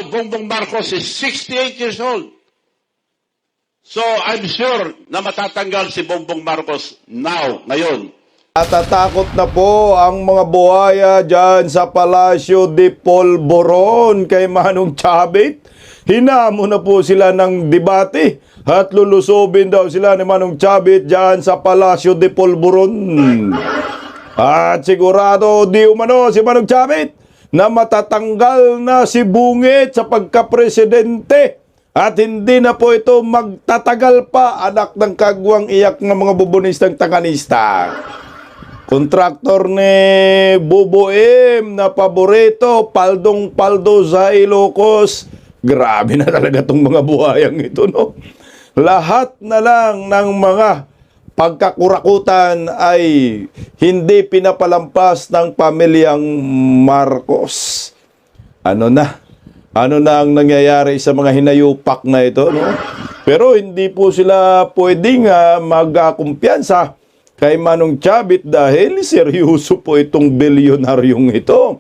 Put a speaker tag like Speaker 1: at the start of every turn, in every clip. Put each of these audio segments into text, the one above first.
Speaker 1: Bongbong Marcos is 68 years old. So I'm sure na matatanggal si Bongbong Marcos ngayon.
Speaker 2: Natatakot na po ang mga buhaya dyan sa Palacio de Polvoron kay Manong Chavit. Hinamo na po sila ng debate at lulusobin daw sila ni Manong Chavit dyan sa Palacio de Polvoron. At sigurado di umano si Manong Chavit na matatanggal na si Bungit sa pagkapresidente. At hindi na po ito magtatagal pa, anak ng kagwang iyak ng mga bubunistang tanganista. Kontraktor ni Bubuim na paborito, paldong-paldo sa Ilocos. Grabe na talaga itong mga buhayang ito, no? Lahat na lang ng mga pagkakurakutan ay hindi pinapalampas ng pamilyang Marcos. Ano na ang nangyayari sa mga hinayupak na ito, no? Pero hindi po sila pwedeng magkumpiyansa kay Manong Chavit dahil seryoso po itong bilyonaryong ito.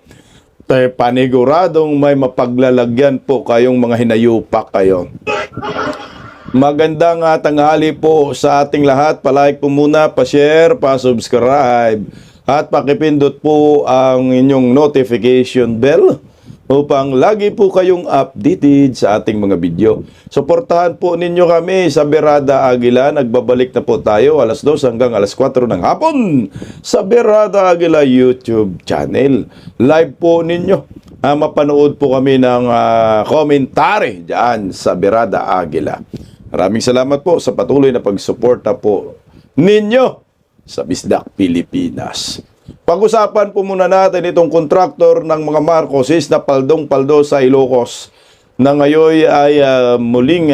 Speaker 2: Paniguradong may mapaglalagyan po kayong mga hinayupak kayo. Magandang tanghali po sa ating lahat. Palike po muna, pa-share, pa-subscribe at pakipindot po ang inyong notification bell upang lagi po kayong updated sa ating mga video. Suportahan po ninyo kami sa Berada Aguila. Nagbabalik na po tayo alas 2 hanggang alas 4 ng hapon sa Berada Aguila YouTube channel. Live po ninyo. Mapanood po kami ng komentary dyan sa Berada Aguila. Maraming salamat po sa patuloy na pagsuporta po ninyo sa Bisdak Pilipinas. Pag-usapan po muna natin itong kontraktor ng mga Marcoses na paldong-paldo sa Ilocos na ngayon ay muling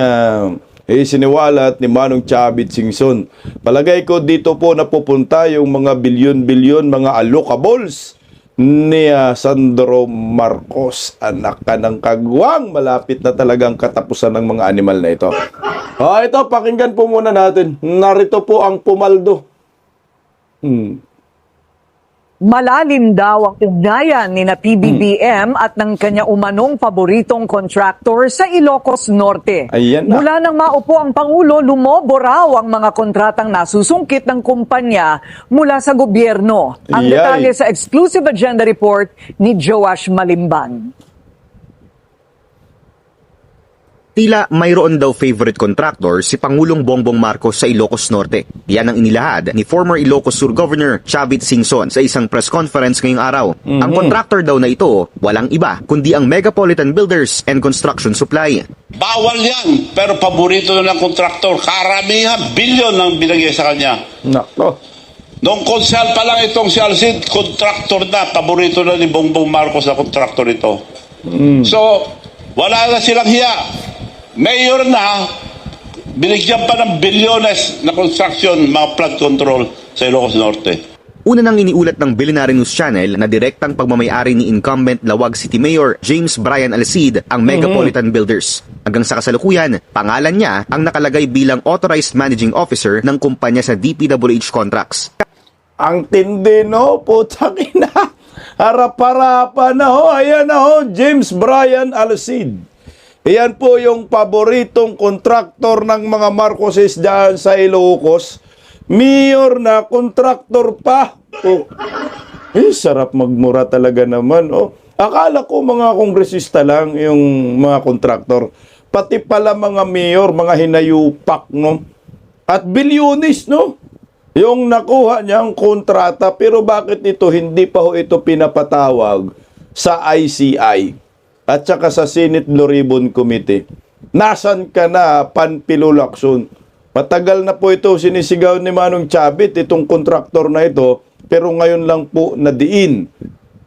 Speaker 2: siniwalat ni Manong Chavit Singson. Palagay ko dito po napupunta yung mga bilyon-bilyon, mga allocables ni Sandro Marcos. Anak ka ng kagwang, malapit na talagang katapusan ng mga animal na ito. Ito, pakinggan po muna natin. Narito po ang pumaldo.
Speaker 3: Malalim daw ang ugnayan ni na PBBM at ng kanya umanong paboritong contractor sa Ilocos Norte.
Speaker 2: Ayan na.
Speaker 3: Mula nang maupo ang Pangulo, lumobo raw ang mga kontratang nasusungkit ng kumpanya mula sa gobyerno. Ang
Speaker 2: Yay.
Speaker 3: detalye sa exclusive agenda report ni Joash Malimban.
Speaker 4: Tila mayroon daw favorite contractor si Pangulong Bongbong Marcos sa Ilocos Norte. Yan ang inilahad ni former Ilocos Sur Governor Chavit Singson sa isang press conference ngayong araw. Ang contractor daw na ito, walang iba kundi ang Megapolitan Builders and Construction Supply.
Speaker 1: Bawal yan, pero paborito na ng kontraktor. Karamihan, bilyon ang binigay sa kanya.
Speaker 2: Nako.
Speaker 1: Noong konsel pa lang itong si Alcid, kontraktor na, paborito na ni Bongbong Marcos na kontraktor ito. So, wala na silang hiya. Mayor na, binigyan pa ng bilyones na construction, mga flood control sa Ilocos Norte.
Speaker 4: Una nang iniulat ng Billionaire News Channel na direktang pagmamayari ni incumbent Lawag City Mayor James Brian Alcid ang Megapolitan Builders. Hanggang sa kasalukuyan, pangalan niya ang nakalagay bilang Authorized Managing Officer ng kumpanya sa DPWH Contracts.
Speaker 2: Ang tindi, no? Putang ina. Harap-harapan na ho. Ayan na ho, James Brian Alcid. Iyan po yung paboritong kontraktor ng mga Marcoses dyan sa Ilocos. Mayor na kontraktor pa. Sarap magmura talaga naman. Akala ko mga kongresista lang yung mga kontraktor. Pati pala mga mayor, mga hinayupak, no? At bilyonis, no? Yung nakuha niyang kontrata, pero bakit ito hindi pa ho ito pinapatawag sa ICI at saka sa Senate Blue Ribbon Committee? Nasan ka na, Panfilo Lacson? Matagal na po ito sinisigaw ni Manong Chavit, itong kontraktor na ito, pero ngayon lang po nadiin.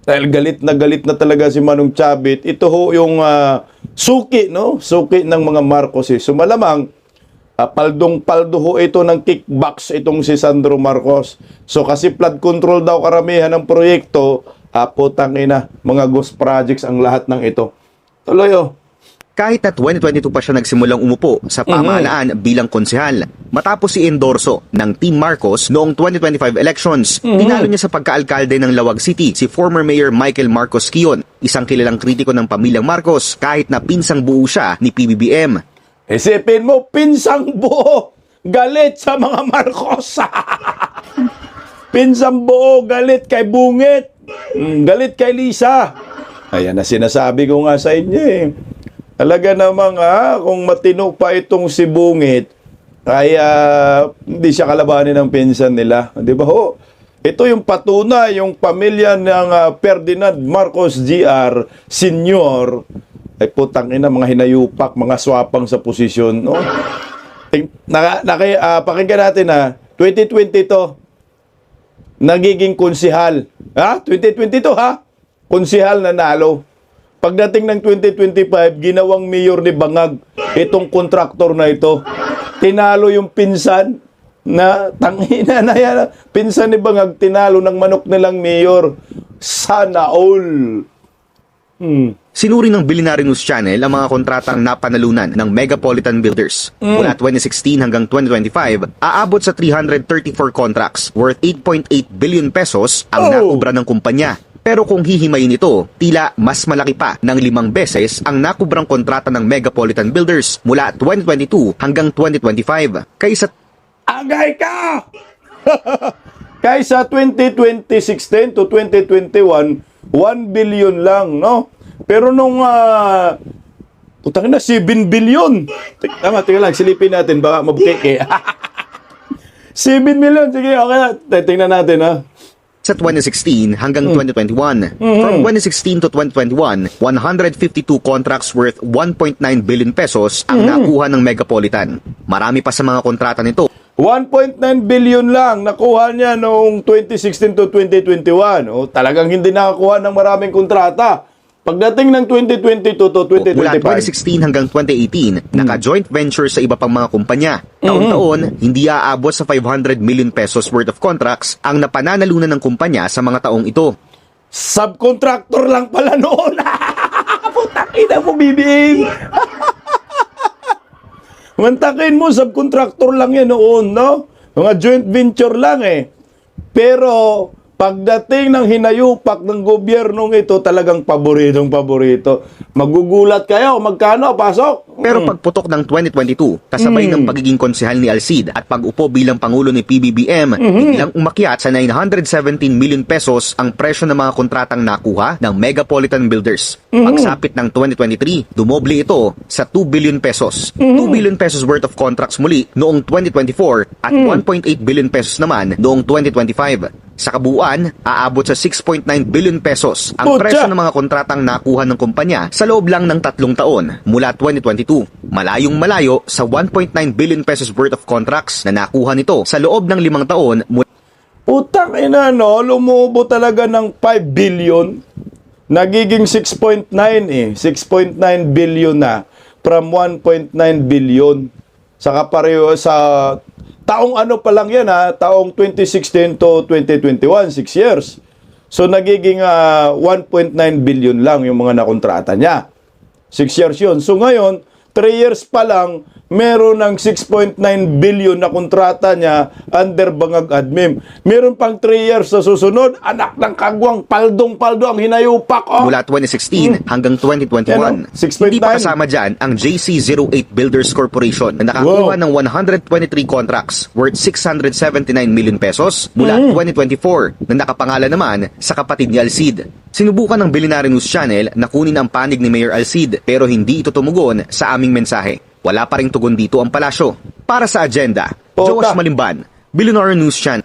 Speaker 2: Dahil galit na talaga si Manong Chavit. Ito ho yung suki, no? Suki ng mga Marcoses. So malamang, paldong-paldo ho ito ng kickbacks itong si Sandro Marcos. So kasi flood control daw karamihan ng proyekto, putang ina, mga ghost projects ang lahat ng ito. Tuloy.
Speaker 4: Kahit na 2022 pa siya nagsimulang umupo sa pamahalaan bilang konsehal, matapos si endorso ng Team Marcos noong 2025 elections. Tinalo niya sa pagkaalkalde ng Lawag City si former Mayor Michael Marcos Kion, isang kilalang kritiko ng pamilyang Marcos kahit na pinsang buo siya ni PBBM.
Speaker 2: Isipin mo, pinsang buo, galit sa mga Marcos. Pinsang buo, galit kay Bungit, galit kay Lisa. Ayan na sinasabi ko nga sa inyo eh. Talaga namang kung matino pa itong si Bungit, ay hindi siya kalabanin ng pinsan nila. Di ba ho? Ito yung patunay, yung pamilya ng Ferdinand Marcos Jr. Sr. Ay putang ina, mga hinayupak, mga swapang sa posisyon. No? Pakinggan natin 2020 to, nagiging konsihal. 2022 konsihal na nalo. Pagdating ng 2025, ginawang mayor ni Bangag itong kontraktor na ito. Tinalo yung pinsan na tangina na yan. Pinsan ni Bangag, tinalo ng manok nilang mayor. Sana all.
Speaker 4: Sinuri ng Billionaire News Channel ang mga kontratang napanalunan ng Megapolitan Builders. Mula 2016 hanggang 2025, aabot sa 334 contracts worth 8.8 billion pesos ang nakubra ng kumpanya. Pero kung hihimayin ito, tila mas malaki pa ng 5 beses ang nakubrang kontrata ng Megapolitan Builders mula 2022 hanggang 2025. Kaysa
Speaker 2: Agay ka! Kaysa 2016 to 2021, 1 billion lang, no? Pero nung putang na 7 billion. Tama, tingnan lang, silipin natin baka mabukeke. 7 million, sige, okay na. Tingnan natin
Speaker 4: sa 2016 hanggang 2021. From 2016 to 2021, 152 contracts worth 1.9 billion pesos ang nakuha ng Megapolitan. Marami pa sa mga kontrata nito.
Speaker 2: 1.9 billion lang nakuha niya noong 2016 to 2021. Talagang hindi nakakuha ng maraming kontrata. Pagdating ng 2022 to 2025.
Speaker 4: Mula 2016 hanggang 2018, naka-joint venture sa iba pang mga kumpanya. Taon-taon, hindi aabot sa 500 million pesos worth of contracts ang napananalunan ng kumpanya sa mga taong ito.
Speaker 2: Subcontractor lang pala noon. Putang ina mo, BBM. Mantakin mo, subcontractor lang yan noon, no? Mga joint venture lang eh. Pero pagdating ng hinayupak ng gobyernong ito, talagang paboritong paborito. Magugulat kayo, magkano, pasok?
Speaker 4: Pero pagputok ng 2022, kasabay ng pagiging konsehal ni Alcid at pag-upo bilang Pangulo ni PBBM, biglang umakyat sa 917 million pesos ang presyo ng mga kontratang nakuha ng Megapolitan Builders. Pagsapit ng 2023, dumoble ito sa 2 billion pesos. 2 billion pesos worth of contracts muli noong 2024 at 1.8 billion pesos naman noong 2025. Sa kabuuan, aabot sa 6.9 billion pesos ang presyo ng mga kontratang nakuha ng kumpanya sa loob lang ng 3 taon mula 2022. Malayong malayo sa 1.9 billion pesos worth of contracts na nakuha nito sa loob ng 5 taon mula.
Speaker 2: Utang ina, no? Lumubo talaga ng 5 billion. Nagiging 6.9 eh. 6.9 billion na from 1.9 billion. Saka pareho sa taong ano pa lang yan taong 2016 to 2021, 6 years. So nagiging 1.9 billion lang yung mga nakontrata niya. 6 years yun. So ngayon, 3 years pa lang, meron ng 6.9 billion na kontrata niya under Bangag Admin. Meron pang 3 years sa susunod, anak ng kagwang, paldong-paldo ang hinayupak.
Speaker 4: Mula 2016 hanggang 2021. Hindi pa kasama dyan ang JC08 Builders Corporation na nakakuha ng 123 contracts worth 679 million pesos mula 2024 na nakapangalan naman sa kapatid ni Alcid. Sinubukan ng Billionaire News Channel na kunin ang panig ni Mayor Alcid pero hindi ito tumugon sa aming mensahe. Wala pa ring tugon dito ang palasyo. Para sa agenda, Josh Malimban, Billionaire News Channel.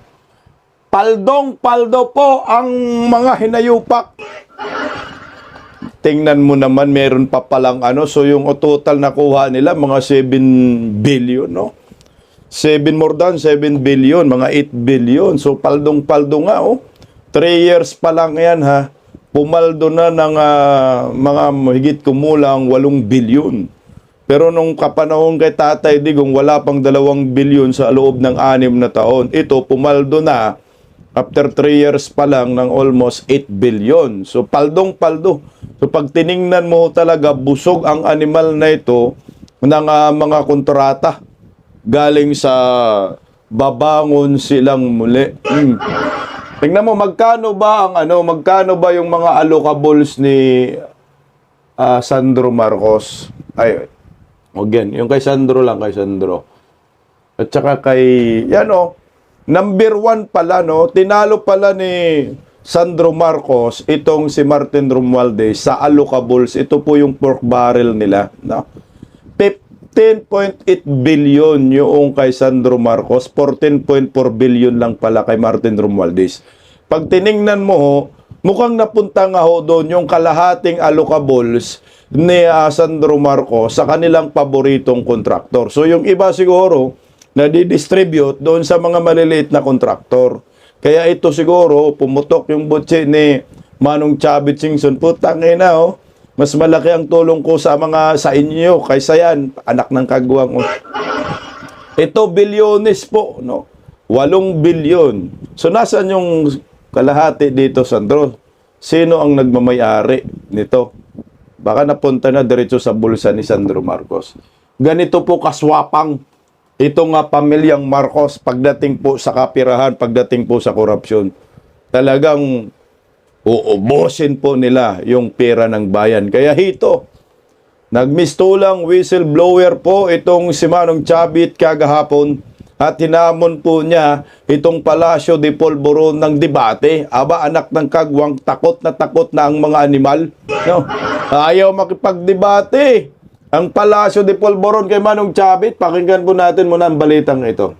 Speaker 2: Paldong-paldo po ang mga hinayupak. Tingnan mo naman, meron pa palang so yung total nakuha nila, mga 7 billion, no? more than 7 billion, mga 8 billion. So paldong-paldo nga, 3 years pa lang yan, pumaldo na ng mga higit kumulang 8 billion. Pero nung kapanahon kay Tatay Digong, wala pang 2 billion sa loob ng 6 na taon. Ito, pumaldo na after 3 years pa lang ng almost 8 billion. So, paldong-paldo. So, pag tiningnan mo talaga, busog ang animal na ito ng mga kontrata. galing sa babangon silang muli. Tingnan mo magkano ba yung mga allocables ni Sandro Marcos? Ay, again, yung kay Sandro lang, kay Sandro. At saka kay, number 1 pala, no? Tinalo pala ni Sandro Marcos itong si Martin Romualdez sa allocables. Ito po yung pork barrel nila, no? 10.8 billion yung kay Sandro Marcos, 14.4 billion lang pala kay Martin Romualdez. Pag tiningnan mo ho, mukhang napunta nga ho doon yung kalahating allocables ni Sandro Marcos sa kanilang paboritong kontraktor. So yung iba siguro na di-distribute doon sa mga maliliit na kontraktor. Kaya ito siguro pumutok yung butse ni Manong Chavit Singson. Putang ina oh. Mas malaki ang tulong ko sa inyo kaysa yan, anak ng kagwang. Ito bilyones po, no? 8 bilyon. So nasaan yung kalahati dito, Sandro? Sino ang nagmamayari nito? Baka napunta na diretso sa bulsa ni Sandro Marcos. Ganito po kaswapang itong pamilyang Marcos pagdating po sa kapirahan, pagdating po sa korupsyon. Talagang uubusin po nila yung pera ng bayan. Kaya hito, nagmistulang whistleblower po itong si Manong Chavit kagahapon at hinamon po niya itong Palacio de Polvoron ng debate. Aba, anak ng kagwang, takot na ang mga animal. No? Ayaw makipagdebate. Ang Palacio de Polvoron kay Manong Chavit, pakinggan po natin muna ang balitang ito.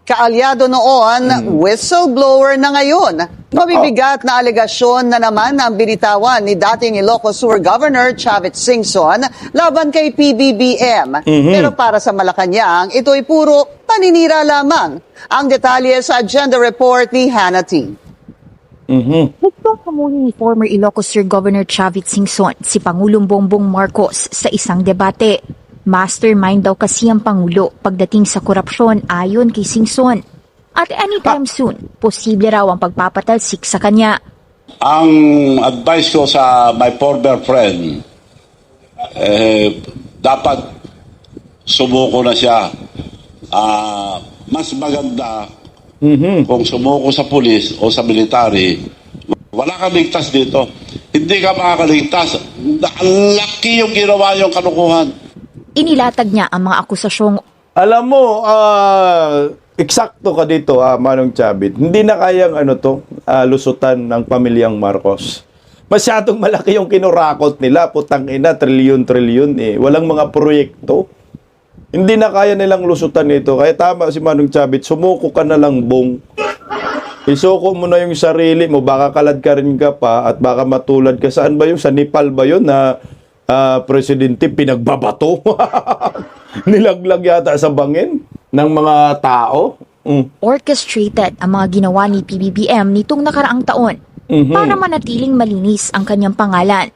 Speaker 5: Kaalyado noon, whistleblower na ngayon. Mabibigat na alegasyon na naman ang binitawan ni dating Ilocos Sur Governor Chavit Singson laban kay PBBM. Pero para sa Malacanang, ito'y puro paninira lamang. Ang detalye sa agenda report ni Hannah T.
Speaker 6: Nagpakamuli ni former Ilocos Sur Governor Chavit Singson si Pangulong Bongbong Marcos sa isang debate. Mastermind daw kasi ang Pangulo pagdating sa korupsyon ayon kay Singson. At anytime soon, posible raw ang pagpapatalsik sa kanya.
Speaker 1: Ang advice ko sa my former friend, dapat sumuko na siya. Mas maganda kung sumuko sa pulis o sa military. Wala kang ligtas dito. Hindi ka makakaligtas. Ang laki yung ginawa yung kalukuhan.
Speaker 6: Inilatag niya ang mga akusasyong
Speaker 2: Alam mo, eksakto ka dito, Manong Chavit. Hindi na kayang lusutan ng pamilyang Marcos. Masyadong malaki yung kinurakot nila. Putang ina, trilyon-trilyon eh. Walang mga proyekto. Hindi na kaya nilang lusutan ito. Kaya tama si Manong Chavit, sumuko ka na lang, Bong. Isuko mo na yung sarili mo. Baka kalad ka rin ka pa at baka matulad ka. Saan ba yung? Sa Nepal ba yun na presidente pinagbabato? Nilaglag yata sa bangin ng mga tao.
Speaker 6: orchestrated ang mga ginawa ni PBBM nitong nakaraang taon para manatiling malinis ang kanyang pangalan.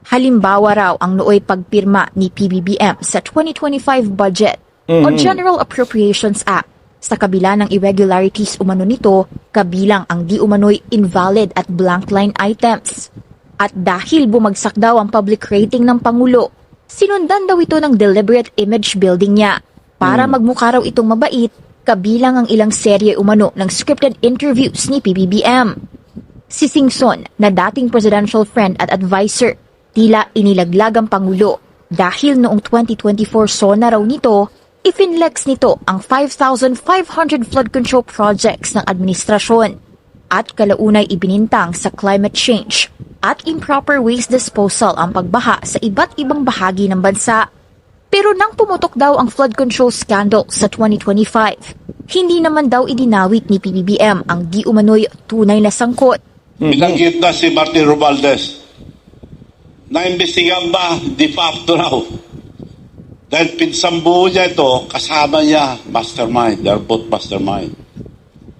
Speaker 6: Halimbawa raw ang nooy pagpirma ni PBBM sa 2025 budget o General Appropriations Act. Sa kabila ng irregularities umano nito, kabilang ang di umano'y invalid at blank line items. At dahil bumagsak daw ang public rating ng Pangulo, sinundan daw ito ng deliberate image building niya para magmukha raw itong mabait, kabilang ang ilang serye umano ng scripted interviews ni PBBM. Si Singson, na dating presidential friend at advisor, tila inilaglag ang Pangulo dahil noong 2024 SONA raw nito, ifinlex nito ang 5,500 flood control projects ng administrasyon at kalaunay ibinintang sa climate change at improper waste disposal ang pagbaha sa iba't ibang bahagi ng bansa. Pero nang pumutok daw ang flood control scandal sa 2025, hindi naman daw idinawit ni PBBM ang di umano'y tunay na sangkot.
Speaker 1: Binanggit na si Martin Romualdez. Naimbestigahan ba? Di pa up to now. Dahil pinsambuho niya ito, kasama niya, mastermind. They're both mastermind.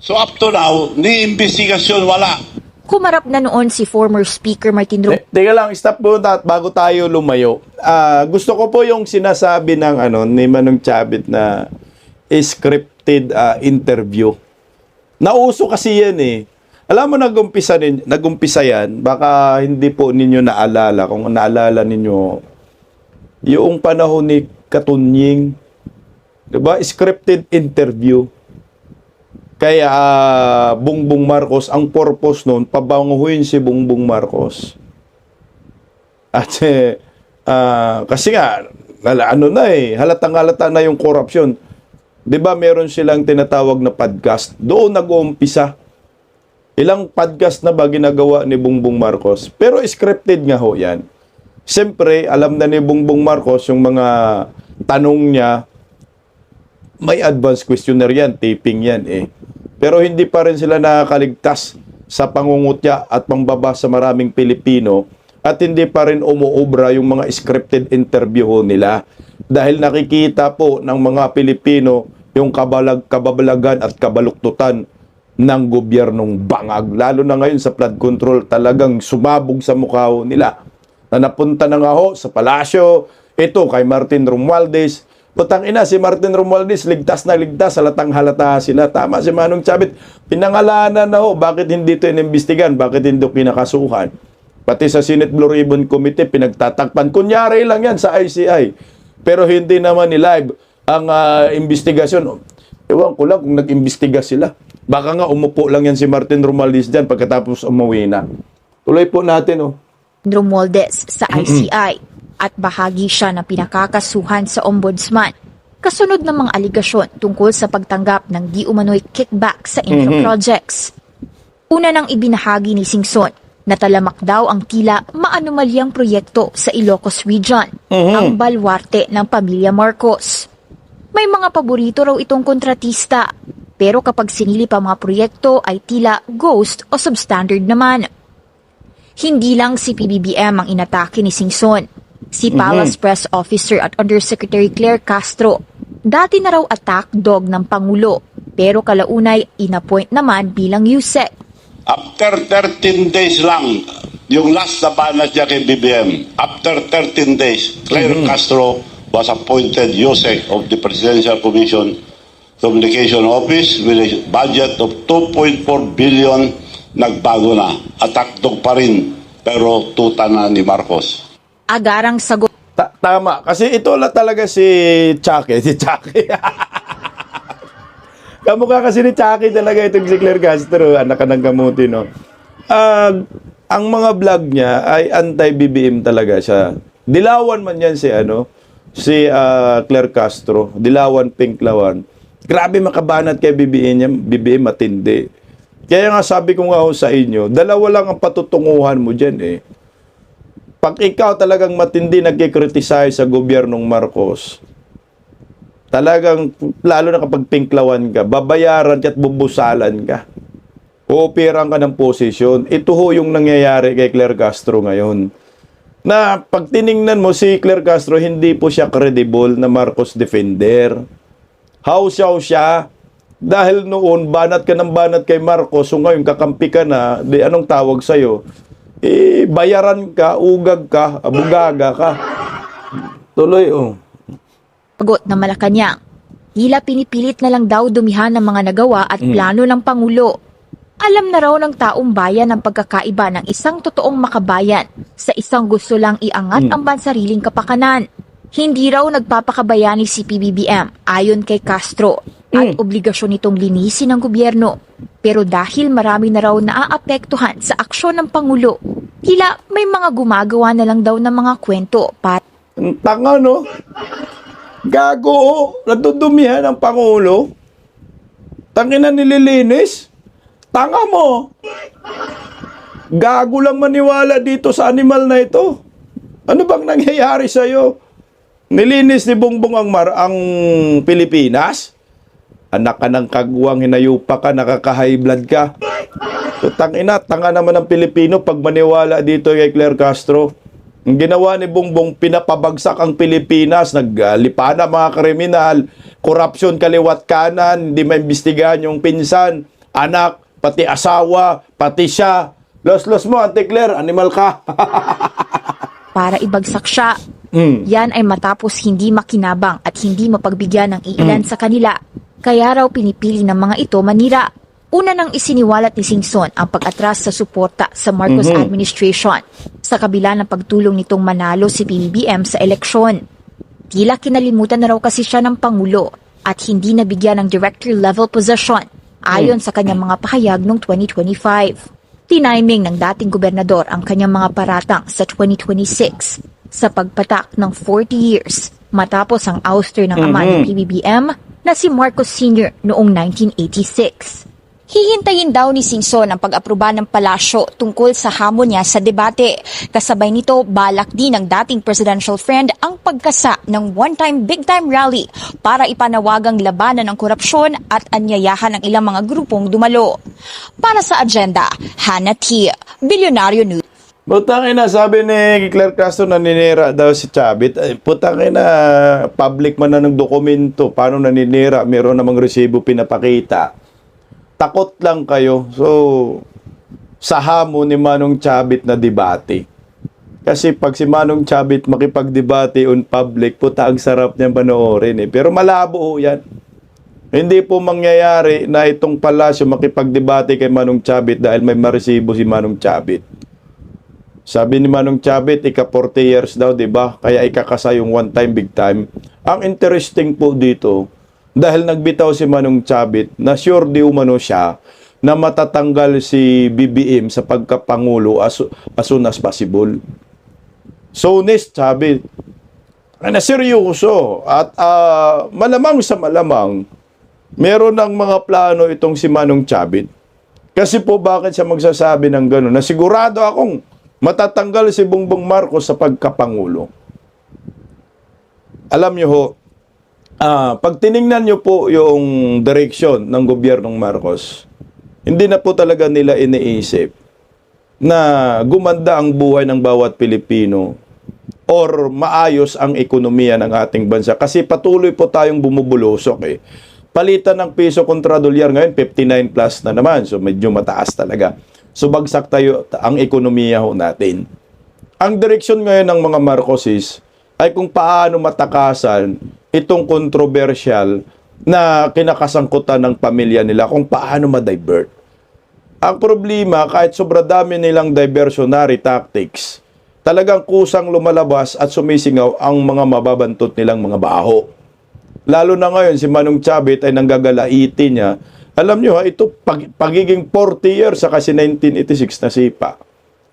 Speaker 1: So up to now, ni investigasyon wala.
Speaker 6: Humarap na noon si former Speaker Martin Romualdez.
Speaker 2: Teka lang, stop po bago tayo lumayo. Gusto ko po yung sinasabi ng ni Manong Chavit na scripted interview. Nauso kasi yan eh. Alam mo, nagumpisa yan, baka hindi po ninyo naalala. Kung naalala ninyo, yung panahon ni Katunying, Diba? Scripted interview. Kaya Bongbong Marcos, ang purpose noon, pabanguhin si Bongbong Marcos. At kasi nga, halatang-halata na yung corruption. Diba meron silang tinatawag na podcast? Doon nag-uumpisa. Ilang podcast na ba ginagawa ni Bongbong Marcos? Pero scripted nga ho yan. Siyempre, alam na ni Bongbong Marcos yung mga tanong niya, may advanced questionnaire yan, taping yan eh. Pero hindi pa rin sila nakakaligtas sa pangungutya at pangbaba sa maraming Pilipino at hindi pa rin umuobra yung mga scripted interview nila. Dahil nakikita po ng mga Pilipino yung kababalagan at kabaluktutan ng gobyernong bangag. Lalo na ngayon sa flood control, talagang sumabog sa mukha nila. Na napunta na nga ho sa palasyo, ito kay Martin Romualdez. Putang ina, si Martin Romualdez, ligtas na ligtas, halatang halata sila. Tama si Manong Chavit, pinangalanan na ho, bakit hindi ito inimbestigan, bakit hindi pinakasuhan. Pati sa Senate Blue Ribbon Committee, pinagtatakpan. Kunyari lang yan sa ICI. Pero hindi naman ni-live ang investigasyon. Ewan ko lang kung nag-imbestiga sila. Baka nga umupo lang yan si Martin Romualdez dyan pagkatapos umuwi na. Tuloy po natin, oh.
Speaker 6: Romualdez sa ICI at bahagi siya ng pinakakasuhan sa ombudsman. Kasunod ng mga aligasyon tungkol sa pagtanggap ng di umano'y kickback sa infra-projects. Una nang ibinahagi ni Singson na talamak daw ang tila maanumalyang proyekto sa Ilocos Region, ang balwarte ng pamilya Marcos. May mga paborito raw itong kontratista, pero kapag sinilip ang mga proyekto ay tila ghost o substandard naman. Hindi lang si PBBM ang inatake ni Singson. Si Palace Press Officer at Undersecretary Claire Castro, dati na raw attack dog ng Pangulo, pero kalaunay inappoint naman bilang USEC.
Speaker 1: After 13 days lang, yung last na banat niya kay BBM, after 13 days, Claire Castro was appointed USEC of the Presidential Commission Communication Office with a budget of 2.4 billion. Nagbago na. Attack dog pa rin, pero tuta na ni Marcos.
Speaker 6: Agarang sagot.
Speaker 2: Tama. Kasi ito lang talaga si Chucky. Si Chucky. Kamukha kasi ni Chucky talaga itong si Claire Castro. Anak ka ng kamuti, no? Ang mga vlog niya ay anti-BBM talaga siya. Dilawan man yan si Claire Castro. Dilawan, pinklawan. Grabe makabanat kay BBM niya. BBM matindi. Kaya nga sabi ko nga sa inyo, dalawa lang ang patutunguhan mo dyan eh. Pag ikaw talagang matindi nagkikriticize sa gobyernong Marcos, talagang, lalo na kapag pinklawan ka, babayaran ka at bubusalan ka. Uupiran ka ng posisyon. Ito ho yung nangyayari kay Claire Castro ngayon. Na pag tiningnan mo si Claire Castro, hindi po siya credible na Marcos defender. Hausaw siya. Dahil noon, banat ka ng banat kay Marcos, so ngayon kakampi ka na, di anong tawag sa'yo? Bayaran ka, ugag ka, abugaga ka. Tuloy, oh.
Speaker 6: Pagot na Malacanang. Tila pinipilit na lang daw dumihan ng mga nagawa at plano ng Pangulo. Alam na raw ng taong bayan ang pagkakaiba ng isang totoong makabayan sa isang gusto lang iangat ang bansariling kapakanan. Hindi raw nagpapakabayani si PBBM ayon kay Castro at obligasyon nitong linisin ng gobyerno. Pero dahil marami na raw naaapektuhan sa aksyon ng Pangulo, tila may mga gumagawa na lang daw ng mga kwento para
Speaker 2: Tanga, no? Gago, oh. Natudumihan ang Pangulo. Tangina nililinis. Tanga mo. Gago lang maniwala dito sa animal na ito. Ano bang nangyayari sa'yo? Nilinis ni Bongbong ang Pilipinas? Anak ka ng kagwang, hinayupa ka, nakaka-high blood ka. So, tangina, tanga naman ng Pilipino pag maniwala dito kay Claire Castro. Ang ginawa ni Bongbong, pinapabagsak ang Pilipinas, naglipana mga kriminal, korupsyon kaliwat kanan, hindi maimbestigahan yung pinsan, anak, pati asawa, pati siya. Los mo, Ate Claire, animal ka.
Speaker 6: para ibagsak siya. Yan ay matapos hindi makinabang at hindi mapagbigyan ng iilan sa kanila. Kaya raw pinipili ng mga ito manira. Una nang isiniwalat ni Singson ang pag-atras sa suporta sa Marcos administration sa kabila ng pagtulong nitong manalo si PBBM sa eleksyon. Tila kinalimutan na raw kasi siya ng Pangulo at hindi nabigyan ng director-level position ayon sa kanyang mga pahayag noong 2025. Tiniming ng dating gobernador ang kanyang mga paratang sa 2026 sa pagpatak ng 40 years matapos ang ouster ng ama ng PBBM na si Marcos Sr. noong 1986. Hihintayin daw ni Singson ang pag-aproba ng palasyo tungkol sa hamon niya sa debate. Kasabay nito, balak din ng dating presidential friend ang pagkasa ng one-time big-time rally para ipanawagang labanan ng korupsyon at anyayahan ng ilang mga grupong dumalo. Para sa agenda, Hannah T. Bilyonaryo News.
Speaker 2: Putangin na, sabi ni Claire Castro naninira daw si Chavit. Ay, putangin na, public man na ng dokumento. Paano naninira? Meron namang resibo pinapakita. Takot lang kayo. So, sa hamon ni Manong Chavit na debate. Kasi pag si Manong Chavit makipagdebate on public, puta, ang sarap niya panoorin eh. Pero malabo ho yan. Hindi po mangyayari na itong palasyo makipagdebate kay Manong Chavit dahil may maresibo si Manong Chavit. Sabi ni Manong Chavit, ika 40 years daw, di ba? Kaya ikakasa yung one time, big time. Ang interesting po dito, dahil nagbitaw si Manong Chavit na sure di umano siya na matatanggal si BBM sa pagkapangulo as soon as possible. So, Nis Chavit, na seryoso at malamang sa malamang, meron ng mga plano itong si Manong Chavit. Kasi po bakit siya magsasabi ng gano'n? Na sigurado akong matatanggal si Bongbong Marcos sa pagkapangulo. Alam niyo ho, pag tiningnan nyo po yung direksyon ng gobyernong Marcos, hindi na po talaga nila iniisip na gumanda ang buhay ng bawat Pilipino or maayos ang ekonomiya ng ating bansa. Kasi patuloy po tayong bumubulusok eh. Palitan ng piso kontra dolyar ngayon, 59 plus na naman. So medyo mataas talaga. So bagsak tayo ang ekonomiya ho natin. Ang direksyon ngayon ng mga Marcoses ay kung paano matakasan itong kontrobersyal na kinakasangkutan ng pamilya nila, kung paano ma-divert. Ang problema, kahit sobra dami nilang diversionary tactics, talagang kusang lumalabas at sumisingaw ang mga mababantot nilang mga baho. Lalo na ngayon, si Manong Chavit ay nanggagalaiti niya. Alam nyo ha, ito pagiging 40 years sa kasi 1986 na sipa.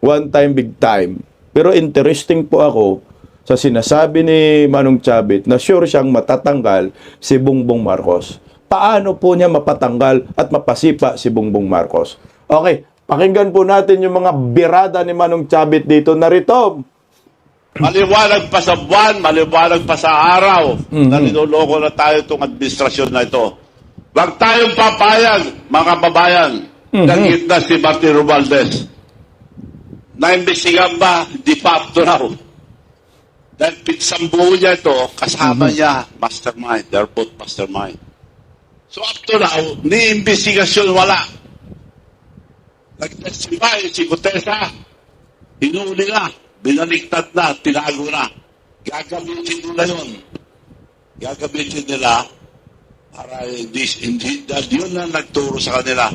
Speaker 2: One time, big time. Pero interesting po ako sa sinasabi ni Manong Chavit na sure siyang matatanggal si Bongbong Marcos. Paano po niya mapatanggal at mapasipa si Bongbong Marcos? Okay, pakinggan po natin yung mga birada ni Manong Chavit dito. Narito.
Speaker 1: Maliwanag pa sa buwan, maliwanag pa sa araw na niloloko na tayo itong administrasyon na ito. Huwag tayong papayag, mga kababayan, nagit na si Martin Romualdez. Naimbestigan ba? Di pa up to now. Dahil pinsambuho niya ito, kasama niya, mastermind. They're both mastermind. So up to now, ni investigasyon wala. Nag-testify si Gutesa, hinuli na, binaligtad na, tinago na. Gagamitin nila yun. Gagamitin nila para hindi dahil yun na nagturo sa kanila.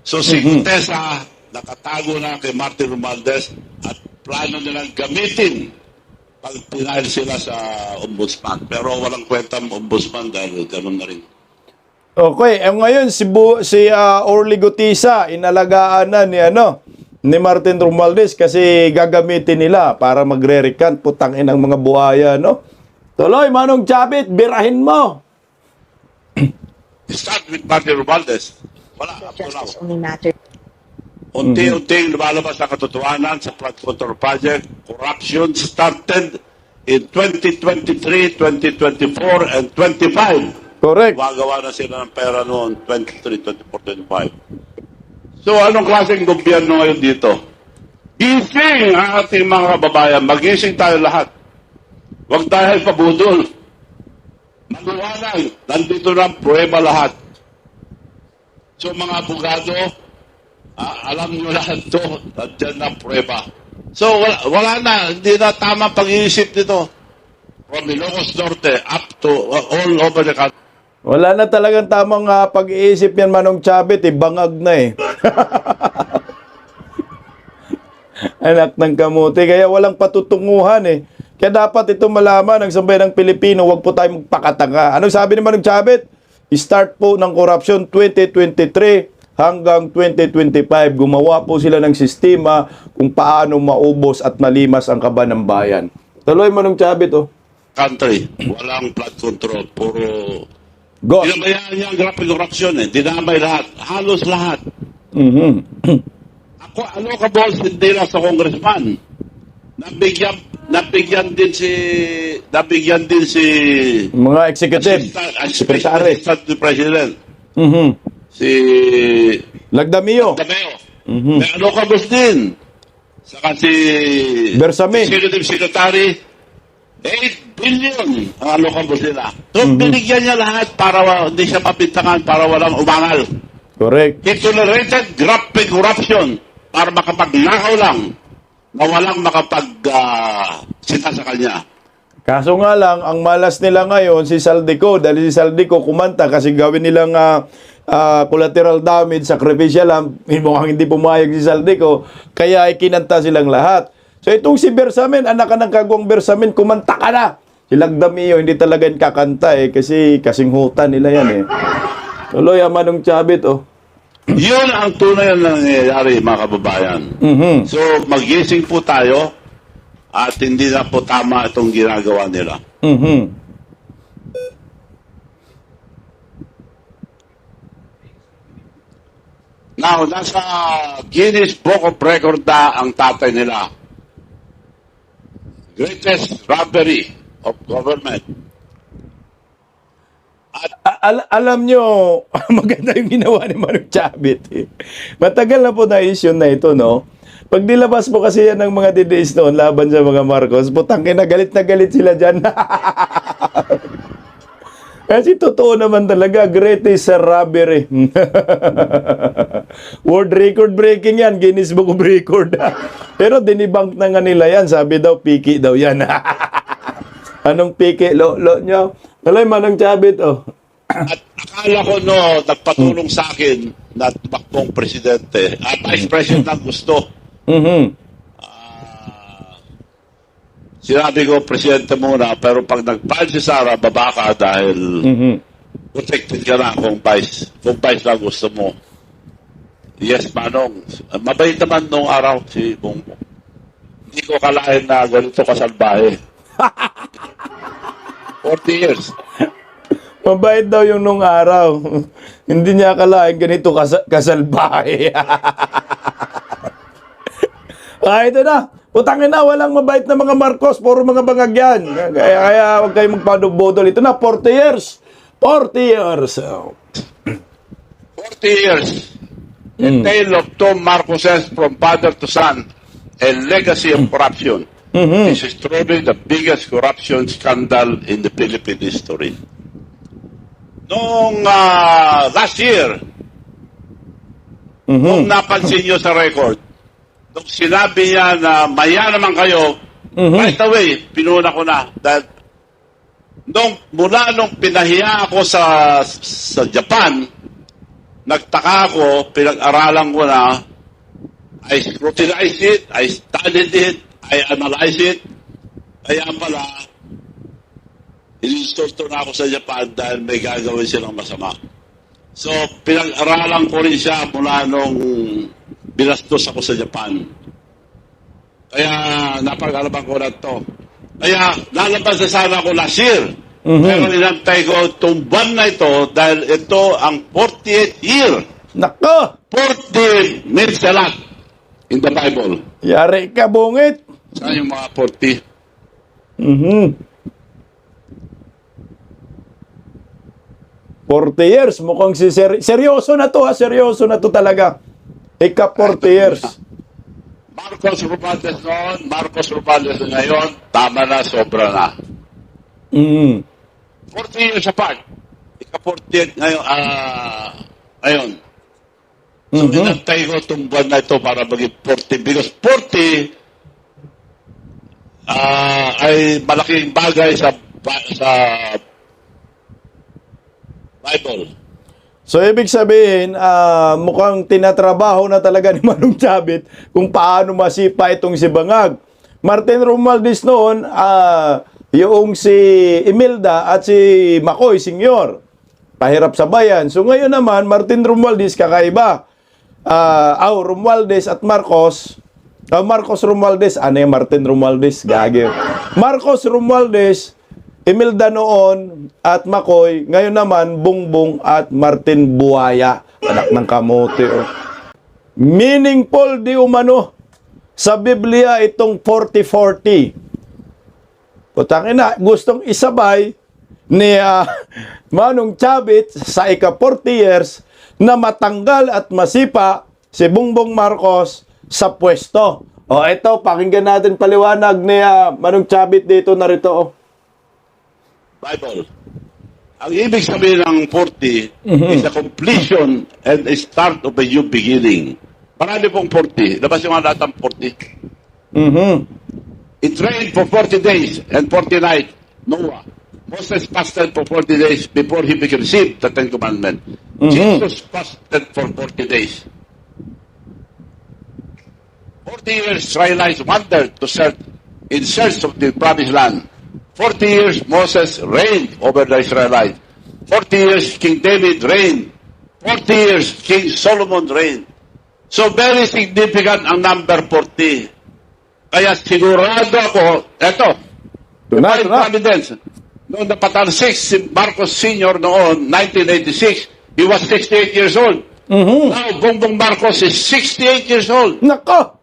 Speaker 1: So si Gutesa, nakatago na kay Martin Romualdez at plano nilang gamitin pag pinail sila sa ombudsman. Pero walang kwentang ombudsman dahil ganoon na rin.
Speaker 2: Okay, ngayon si Orly Gutisa inalagaan na ni Martin Romualdez kasi gagamitin nila para magre-recant, putangin ng mga buhaya, no? Tuloy, Manong Chavit, birahin mo.
Speaker 1: Start with Martin Romualdez. Wala, unti-unting lumalabas ang katotohanan sa flood control project. Corruption started in 2023, 2024, and 25.
Speaker 2: Correct.
Speaker 1: Gumagawa na sila ng pera noon, 23, 24, 25. So, anong klaseng gobyerno ngayon dito? Gising ang ating mga kababayan. Magising tayo lahat. Huwag tayo pabudol. Maliwanag. Nandito na ang prueba lahat. So, mga abogado, alam nyo lahat ito. Nandiyan na ang prueba. So, wala na. Hindi na tama pag-iisip nito. From Ilocos Norte up to all over the country.
Speaker 2: Wala na talagang tamang pag-iisip yan, Manong Chavit, bangag na eh. Anak ng kamuti, kaya walang patutunguhan eh. Kaya dapat ito malaman ng sambayan ng Pilipino, huwag po tayo magpakatanga. Anong sabi ni Manong Chavit? start po ng korupsyon 2023 hanggang 2025. Gumawa po sila ng sistema kung paano maubos at malimas ang kaba ng bayan. Tuloy Manong Chavit, oh.
Speaker 1: Country, walang flood control, puro...
Speaker 2: Go.
Speaker 1: Dinabayaan niya ang grabe corruption eh. Dinamay lahat. Halos lahat. Ako, ano ka boss, hindi lang sa congressman. Nabigyan din si
Speaker 2: Mga executive, secretary.
Speaker 1: Assistant to President. Si
Speaker 2: Lagdamio,
Speaker 1: Dameo. May ano ka boss din. Saka si
Speaker 2: Bersamin.
Speaker 1: Executive Secretary. 8 billion ang alokabos nila. So, binigyan niya lahat para hindi siya mapintangan, para walang umangal.
Speaker 2: Correct.
Speaker 1: He tolerated grabe corruption para makapagnakaw lang na walang sita sa kanya.
Speaker 2: Kaso nga lang, ang malas nila ngayon, si Saldico, dahil si Saldico kumanta kasi gawin nilang collateral damage, sacrificial, mukhang hindi pumayag si Saldico, kaya ikinanta silang lahat. So itong si Bersamin, anak ka ng kagwang Bersamin, kumanta ka na. Si Lagdamio, hindi talaga yung kakanta kasi kasing hutan nila yan eh. Tuloy, Manong Chavit, oh.
Speaker 1: Yun ang tunay na nangyayari, mga kababayan. So, magising po tayo at hindi na po tama itong ginagawa nila. Now, nasa Guinness Book of Record na ang tatay nila. Greatest robbery of government.
Speaker 2: Alam nyo, maganda yung ginawa ni Manong Chavit. Eh. Matagal na po na issue na ito, no? Pag nilabas po kasi yan ng mga DDS noon laban sa mga Marcos, putang na galit sila dyan. Kasi totoo naman talaga, greatest robbery. World record breaking yan, Guinness Book of Record. Pero dinibunk na nga nila yan, sabi daw, piki daw yan. Anong piki? Lo nyo? Alay, Manong Chavit, oh.
Speaker 1: At akala ko nagpatulong sa akin na tumakbong presidente at vice president ang gusto. Sinabi ko, presidente muna, pero pag nag-file si Sara, baba ka dahil protected ka na kung vice lang gusto mo. Yes, Manong. Mabait naman nung araw si Bongbong. Hindi ko kalain na ganito kasalbahe. 40 years.
Speaker 2: Mabait daw yung nung araw. Hindi niya akalain ganito kasalbahe. Ito na. Utangin na, walang mabait na mga Marcos. Puro mga bangag yan. Kaya huwag kayong magpadubodol. Ito na, 40 years. 40 years.
Speaker 1: 40 years. A tale of two Marcoses from father to son. A legacy of corruption. This is truly the biggest corruption scandal in the Philippine history. Noong last year, kung napansin nyo sa record, nung sinabi niya na maya naman kayo, right away, pinuna ko na. Dahil mula nung pinahiya ako sa Japan, nagtaka ako, pinag-aralan ko na, I scrutinize it, I studied it, I analyze it. Kaya pala, ininsulto na ako sa Japan dahil may gagawin silang masama. So, pinag-aralan ko rin siya mula nung binastos ako sa Japan. Kaya, napag-alaman ko na ito. Kaya, lalabas na sana ako last year. Pero inantay ko itong buwan na ito dahil ito ang 48th year.
Speaker 2: Nako!
Speaker 1: 40 means a lot in the Bible.
Speaker 2: Yari ka, bungit.
Speaker 1: Saan yung mga 40?
Speaker 2: 40 years. Mukhang seryoso na to, ha? Seryoso na to talaga. Ika 40 years.
Speaker 1: Marcos Romualdez noon, Marcos Romualdez ngayon, tama na, sobra na. 40 years apart. Ika 40 ngayon, ngayon. So, inantay ko itong buwan na ito para maging 40 because 40 ay malaking bagay sa Bible.
Speaker 2: So, ibig sabihin, mukhang tinatrabaho na talaga ni Manong Chavit kung paano masipa itong si Bangag. Martin Romualdez noon, yung si Imelda at si Makoy, Senior. pahirap sa bayan. So ngayon naman, Martin Romualdez kakaiba. Romualdez at Marcos. Marcos Romualdez, ano yung Martin Romualdez? Gagi. Marcos Romualdez, Imelda noon at Makoy. Ngayon naman, Bongbong at Martin Buaya. Anak ng kamote. Oh. Meaningful di umano sa Biblia itong 40-40. Putangin na, gustong isabay ni Manong Chavit sa ika-40 years na matanggal at masipa si Bongbong Marcos sa pwesto. O ito, pakinggan natin paliwanag ni Manong Chavit dito, narito. Oh.
Speaker 1: Bible. Ang ibig sabihin ng 40 is a completion and a start of a new beginning. Marami pong 40. Labas yung lahat ng 40. It rained for 40 days and 40 nights. Noah. Moses fasted for 40 days before he received the Ten Commandments. Jesus fasted for 40 days. 40 years Israelites wandered in search of the promised land. 40 years Moses reigned over the Israelites. 40 years King David reigned. 40 years King Solomon reigned. So very significant ang number 40. Kaya sigurado ako, eto,
Speaker 2: Tunay.
Speaker 1: evidence. Noong napatalsik si Marcos Sr. noon, 1986, he was 68 years old. Now, Bongbong Marcos is 68 years old.
Speaker 2: Nako!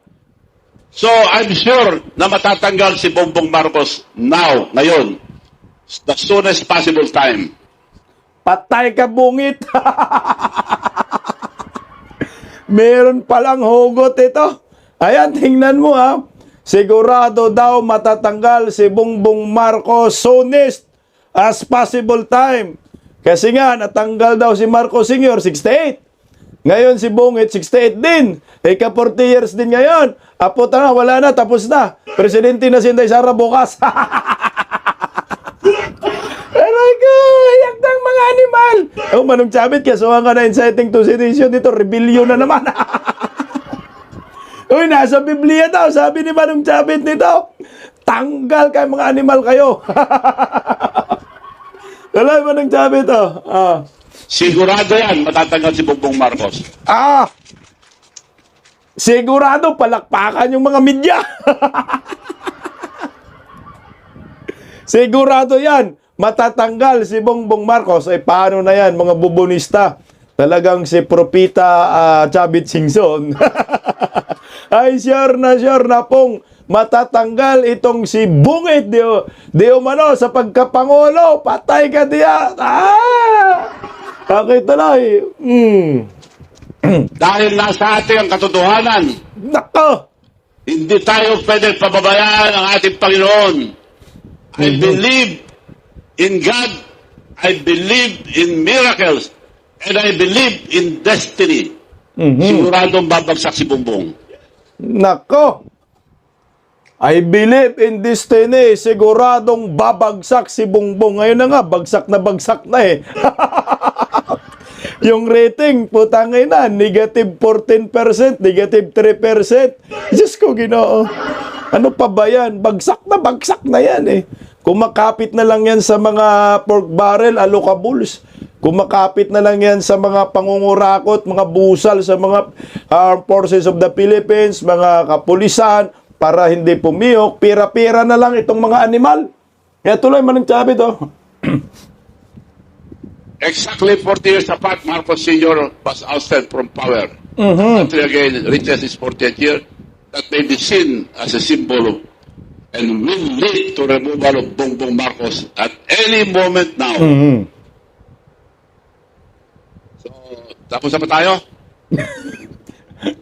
Speaker 1: So, I'm sure na matatanggal si Bongbong Marcos now, ngayon, the soonest possible time.
Speaker 2: Patay ka, bungit! Meron palang hugot ito. Ayan, tingnan mo ha. Sigurado daw matatanggal si Bongbong Marcos soonest as possible time. Kasi nga, natanggal daw si Marcos Sr. 68. Ngayon si Bungit, 68 din. Ika 40 years din ngayon. Apo na, wala na, tapos na. Presidente na si Inday Sara bukas. Aray ko, yak ng mga animal. Oh, Manong Chavit, kasuhan ka na inciting to sedition dito. Rebellion na naman. Uy, nasa Biblia daw, sabi ni Manong Chavit nito. Tanggal kayo mga animal kayo. Wala, Manong Chavit, oh.
Speaker 1: Sigurado yan, matatanggal si Bongbong Marcos.
Speaker 2: Sigurado, palakpakan yung mga media. Sigurado yan, matatanggal si Bongbong Marcos. Ay paano na yan, mga bubonista? Talagang si Propita Chavit Singson. Ay sure na pong matatanggal itong si Bungit di umano sa pagkapangulo. Patay ka diya. Bakit tuloy?
Speaker 1: Dahil nasa ating ang katotohanan,
Speaker 2: Nako!
Speaker 1: hindi tayo pwede pababayaan ang ating Panginoon. I believe in God, I believe in miracles, and I believe in destiny. Siguradong babagsak si Bongbong.
Speaker 2: Nako! I believe in destiny. Siguradong babagsak si Bongbong. Ngayon na nga, bagsak na eh. Yung rating, putangay na, negative 14%, negative 3%. Diyos ko, Ginoo. Ano pa ba yan? Bagsak na yan eh. Kumakapit na lang yan sa mga pork barrel, alocables. Kumakapit na lang yan sa mga pangungurakot, mga busal sa mga Armed Forces of the Philippines, mga kapulisan, para hindi pumiyok. Pira-pira na lang itong mga animal. Kaya tuloy, Manong Chavit, oh.
Speaker 1: Exactly 40 years apart, Marcos Sr. was ousted from power. Until again reaches his 40th year, that may be seen as a symbol of and will lead to removal of Bongbong Marcos at any moment now. So, tapos na ba tayo?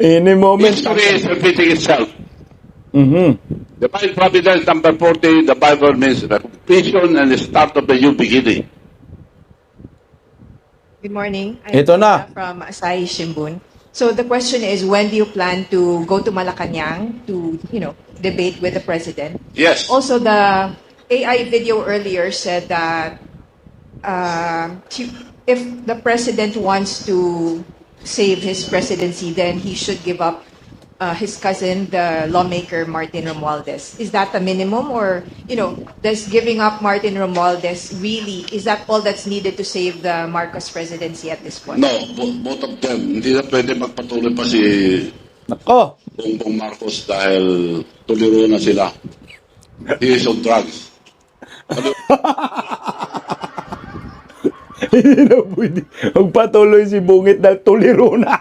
Speaker 2: Any moment.
Speaker 1: History is repeating itself. Divine Providence number 40, the Bible means the completion and the start of the new beginning.
Speaker 7: Good morning.
Speaker 2: Ito na.
Speaker 7: From Asahi Shimbun. So the question is, when do you plan to go to Malacanang to, debate with the president?
Speaker 1: Yes.
Speaker 7: Also, the AI video earlier said that if the president wants to save his presidency, then he should give up his cousin, the lawmaker Martin Romualdez. Is that the minimum, or does giving up Martin Romualdez really, is that all that's needed to save the Marcos presidency at this point?
Speaker 1: No, both of them. Hindi na pwede magpatuloy pa si
Speaker 2: Nako,
Speaker 1: Bongbong Marcos dahil tuliro na sila. He is on drugs.
Speaker 2: hindi na pwede magpatuloy si Bungit dahil tuliro na.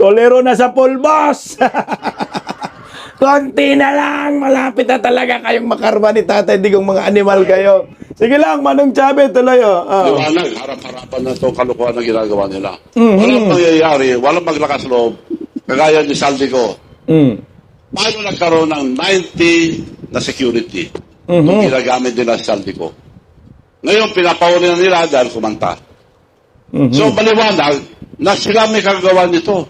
Speaker 2: Tuliro na sa pulbos. Konti na lang. Malapit na talaga kayong makarma ni Tatay Digong, mga animal kayo. Sige lang, Manong Chabe, tuloy.
Speaker 1: Liwanag, harap-harapan na itong kalukuhan na ginagawa nila. Walang mangyayari, walang maglakas loob. Kagaya ni Saldico. Paano nagkaroon ng 90 na security nung ginagamit nila sa Saldico? Ngayon, pinapauli na nila dahil kumanta. So, maliwanag na sila may kagawa nito.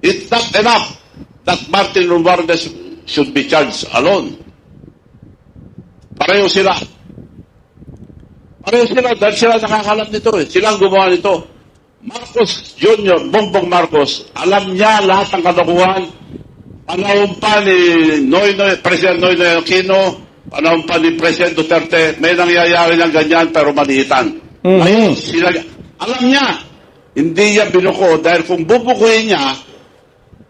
Speaker 1: It's not enough that Martin Romualdez should be charged alone. Pareho sila. Pareho sila dahil sila nakakalam nito eh. Sila ang gumawa nito. Marcos Jr., Bongbong Marcos, alam niya lahat ng kalokohan. Panahon pa ni President Noynoy Aquino, panahon pa ni President Duterte, may nangyayari ng ganyan pero maliitan. Ngayon, sila, alam niya, hindi niya binuko dahil kung bubukuin niya,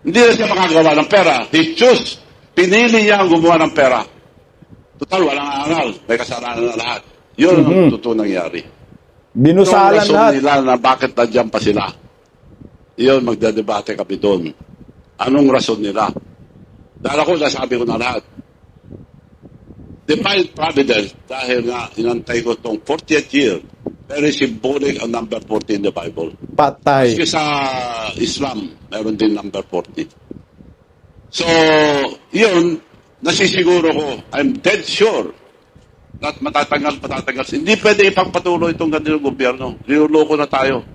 Speaker 1: hindi na siya makagawa ng pera. He chose. Pinili niya ang gumawa ng pera. Total, walang aral. May kasalanan na lahat. Yun ang totoo nangyari.
Speaker 2: Binusalan
Speaker 1: Yung rason
Speaker 2: lahat.
Speaker 1: nila na bakit nandiyan pa sila. Yun, magdadebate kami doon. Anong rason nila? Dahil ako, nasabi ko na lahat. Divine Providence, dahil nga inantay ko itong 40th year, very symbolic ang number 40 in the Bible.
Speaker 2: Patay.
Speaker 1: Kasi sa Islam, meron din number 40. So, yun, nasisiguro ko, I'm dead sure that matatanggal. Hindi pwede ipagpatuloy itong ganitong gobyerno. Niluloko na tayo.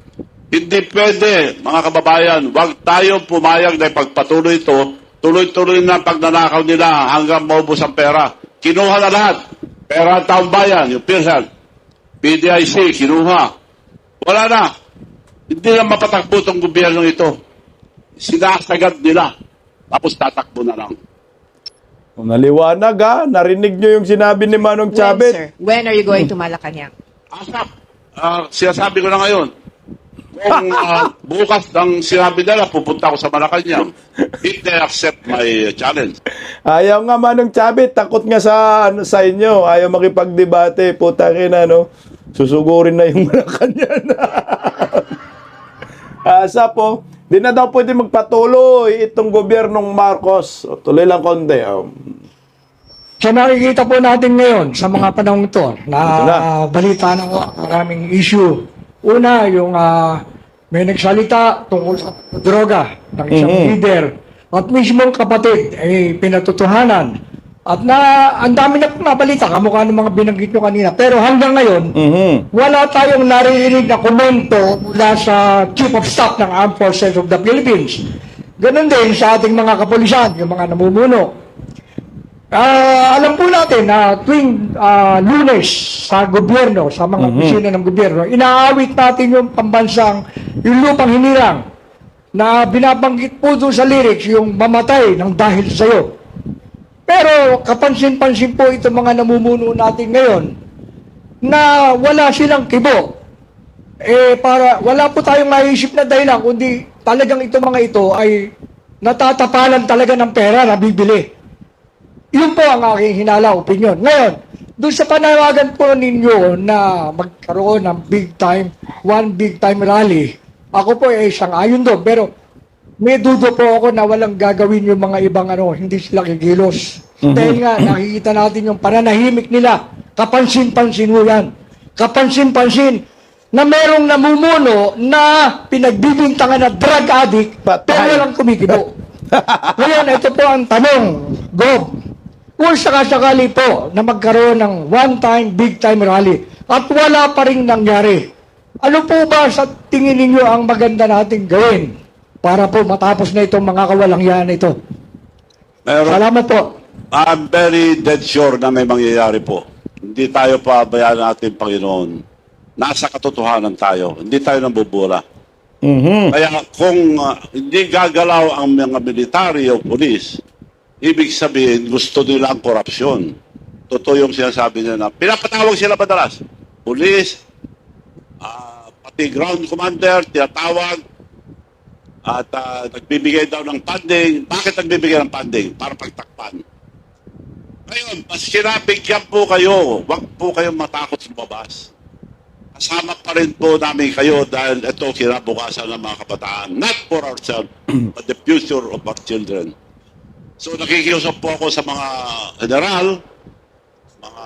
Speaker 1: Hindi pwede, mga kababayan, huwag tayo pumayag na ipagpatuloy ito. Tuloy-tuloy na pagnanakaw nila hanggang maubos ang pera. Kinuha na lahat. Pera ang taong bayan, yung PhilHealth, PDIC, kinuha. Wala na. Hindi na mapatakbo itong gobyerno ito. Sinasagad nila. Tapos tatakbo na lang.
Speaker 2: Naliwanag narinig nyo yung sinabi ni Manong
Speaker 7: When,
Speaker 2: Chabet.
Speaker 7: sir? When are you going to Malacanang?
Speaker 1: Asap, sinasabi ko na ngayon, kung bukas ng sinabi nila, pupunta ako sa Malacanang. If they accept my challenge.
Speaker 2: Ayaw nga Manong Chabet, takot nga sa inyo. Ayaw makipagdebate. Putangin no? Susugurin na yung Malacanang. Asa po, di na daw pwede magpatuloy itong gobyernong Marcos. O, tuloy lang konti.
Speaker 8: So nakikita po natin ngayon sa mga panahon ito
Speaker 2: Ito
Speaker 8: na balita ng maraming issue. Una, yung may nagsalita tungkol sa droga ng isang leader at mismong kapatid ay pinatutuhanan. At ang dami na pong nabalita, kamukha ng mga binanggit nyo kanina. Pero hanggang ngayon, wala tayong naririnig na komento mula sa Chief of Staff ng Armed Forces of the Philippines. Ganon din sa ating mga kapulisan, yung mga namumuno. Alam po natin na tuwing Lunes sa gobyerno, sa mga opisina ng gobyerno, inaawit natin yung pambansang, yung lupang hinirang na binabanggit po doon sa lyrics, yung mamatay ng dahil sa'yo. Pero kapansin-pansin po itong mga namumuno natin ngayon na wala silang kibo. Wala po tayong maisip na dahilan, kundi talagang itong mga ito ay natatapalan talaga ng pera na bibili. Yun po ang aking hinala, opinion. Ngayon, doon sa panawagan po ninyo na magkaroon ng one big time rally, ako po ay sang-ayon doon. Pero may dudo po ako na walang gagawin yung mga ibang hindi sila kikilos. Dahil nga, nakikita natin yung pananahimik nila. Kapansin-pansin mo yan. Kapansin-pansin na merong namumuno na pinagbibintangan na drug addict pero walang kumikibo. Ngayon, ito po ang tanong, Gob. Kung sakasakali po na magkaroon ng one-time, big-time rally at wala pa rin nangyari, ano po ba sa tingin ninyo ang maganda nating gawin para po matapos na itong mga kawalangyaan ito? Salamat po.
Speaker 1: I'm very dead sure na may mangyayari po. Hindi tayo pabayaan natin, Panginoon. Nasa katotohanan tayo. Hindi tayo nambubula. Kaya kung hindi gagalaw ang mga military o police, ibig sabihin gusto nila ang korupsyon. Totoo yung sinasabi nila na pinapatawag sila madalas. Police, pati ground commander, tinatawag at nagbibigay daw ng funding. Bakit nagbibigay ng funding? Para pagtakpan. Ngayon, mas kinabigyan po kayo, wag po kayong matakot lumabas. Kasama pa rin po namin kayo dahil ito kinabukasan ng mga kabataan. Not for ourselves, but the future of our children. So nakikiusap po ako sa mga general, mga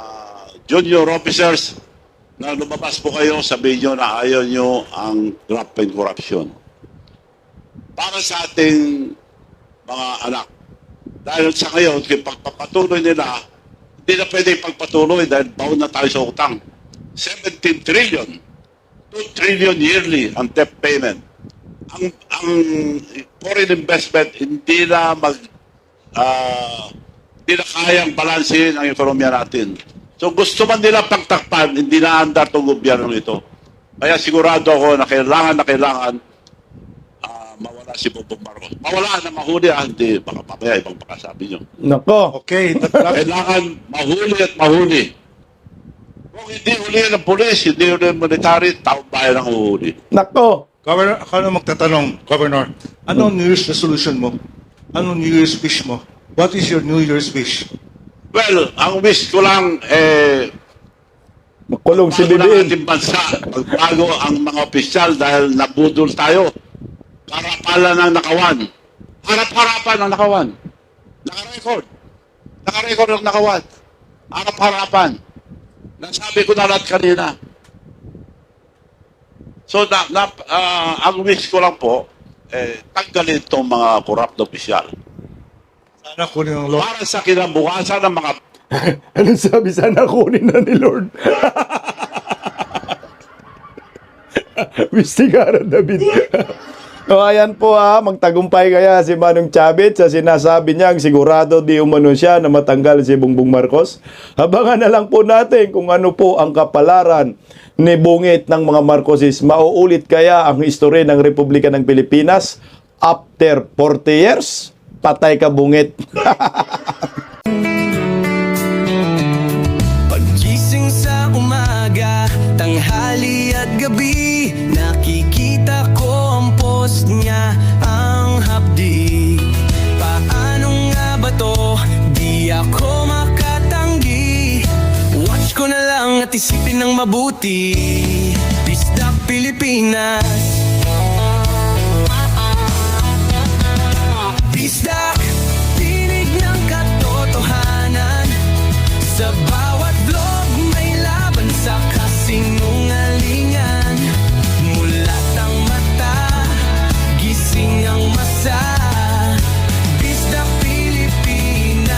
Speaker 1: junior officers, na lumabas po kayo, sabihin nyo na ayaw nyo ang graft and corruption. Para sa ating mga anak. Dahil sa ngayon, kung pagpapatuloy nila, hindi na pwede pagpatuloy dahil baon na tayo sa utang. 17 trillion, 2 trillion yearly ang debt payment. Ang foreign investment hindi na hindi na kayang balansin ang ekonomiya natin. So gusto man nila pagtakpan, hindi na andar itong gobyerno ito. Kaya sigurado ako na kailangan mawala si Bongbong Marcos. Mawala na mahuli, hindi, baka papaya ibang pakasabi nyo.
Speaker 2: Nako.
Speaker 9: Okay,
Speaker 1: Kailangan mahuli at mahuli. Kung hindi huli ng polis, hindi huli ng military, taong bayan ang uhuli.
Speaker 2: Nako.
Speaker 9: Governor, ako na magtatanong, Governor, anong New Year's resolution mo? Anong New Year's wish mo? What is your New Year's wish?
Speaker 1: Well, ang wish ko lang,
Speaker 2: Makulong si
Speaker 1: bago ng
Speaker 2: BBM.
Speaker 1: ating bansa, magbago ang mga opisyal dahil nabudol tayo. Karapalan ng nakawan. Harap-harapan ng nakawan. Nakarecord. Nakarecord ng nakawan. Harap-harapan. Nasabi ko na lahat kanina. So, ang wish ko lang po, tanggalin itong mga corrupt na opisyal.
Speaker 9: Sana kunin ng law.
Speaker 1: Para sa kinabukasan ng mga
Speaker 2: Anong sabi? Sana kunin na ni Lord. Mistigaran, David. O ayan po magtagumpay kaya si Manong Chavit sa sinasabi niyang sigurado di umano siya na matanggal si Bongbong Marcos. Abangan na lang po natin kung ano po ang kapalaran ni bungit ng mga Marcoses. Mauulit kaya ang history ng Republika ng Pilipinas after 40 years? Patay ka bungit.
Speaker 10: Pagising sa umaga, tanghali at gabi, nakikita ko ang post niya, ang hapdi. Paano nga ba to? Di ako makatanggi. Watch ko na lang at isipin ng mabuti. Bisdak Pilipinas. Bisdak, tinig ng katotohanan. Sa bawat vlog may laban sa kasinungalingan. Mulat ang mata, gising ang masa. Bisdak Pilipinas,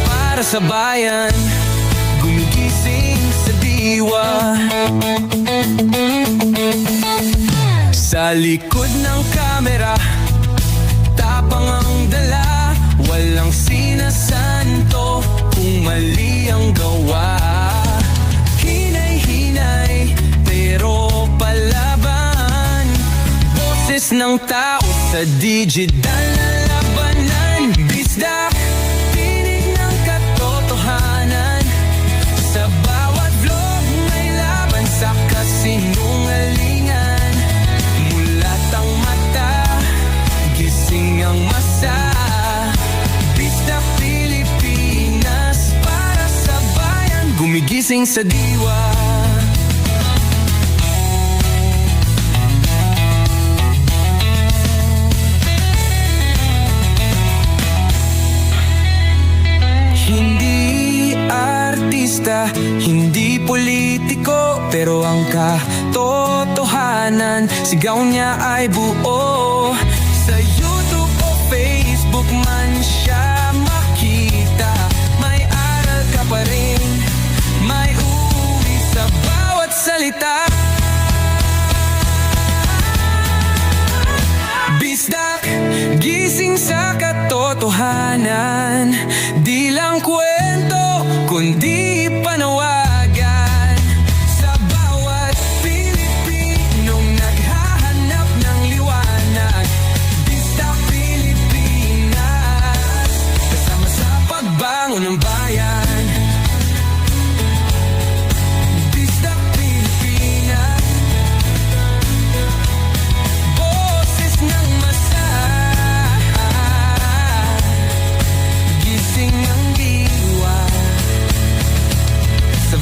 Speaker 10: para sa bayan, gumigising sa diwa. Sa likod ng kamera, tapang ang dala, walang sinasanto kung mali ang gawa. Hinay-hinay, pero palaban. Boses ng tao sa digital na labanan. Bisdak, tinig ng katotohanan. Sa bawat vlog may laban sa kasinungalingan. Mulat ang mata, gising ang masa. Bisdak Pilipinas, para sa bayan, gumigising sa diwa. Hindi artista, hindi politiko, pero ang katotohanan, sigaw niya ay buo. Sa YouTube o Facebook man siya makita, may aral ka pa rin, may uwi sa bawat salita. Bisdak, gising sa katotohanan, di lang kwento, kundi panawagan. Sa bawat Pilipinong naghahangad,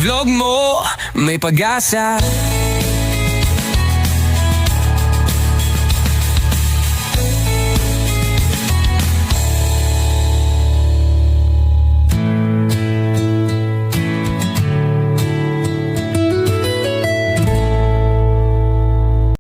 Speaker 10: vlog mo may pag-asa.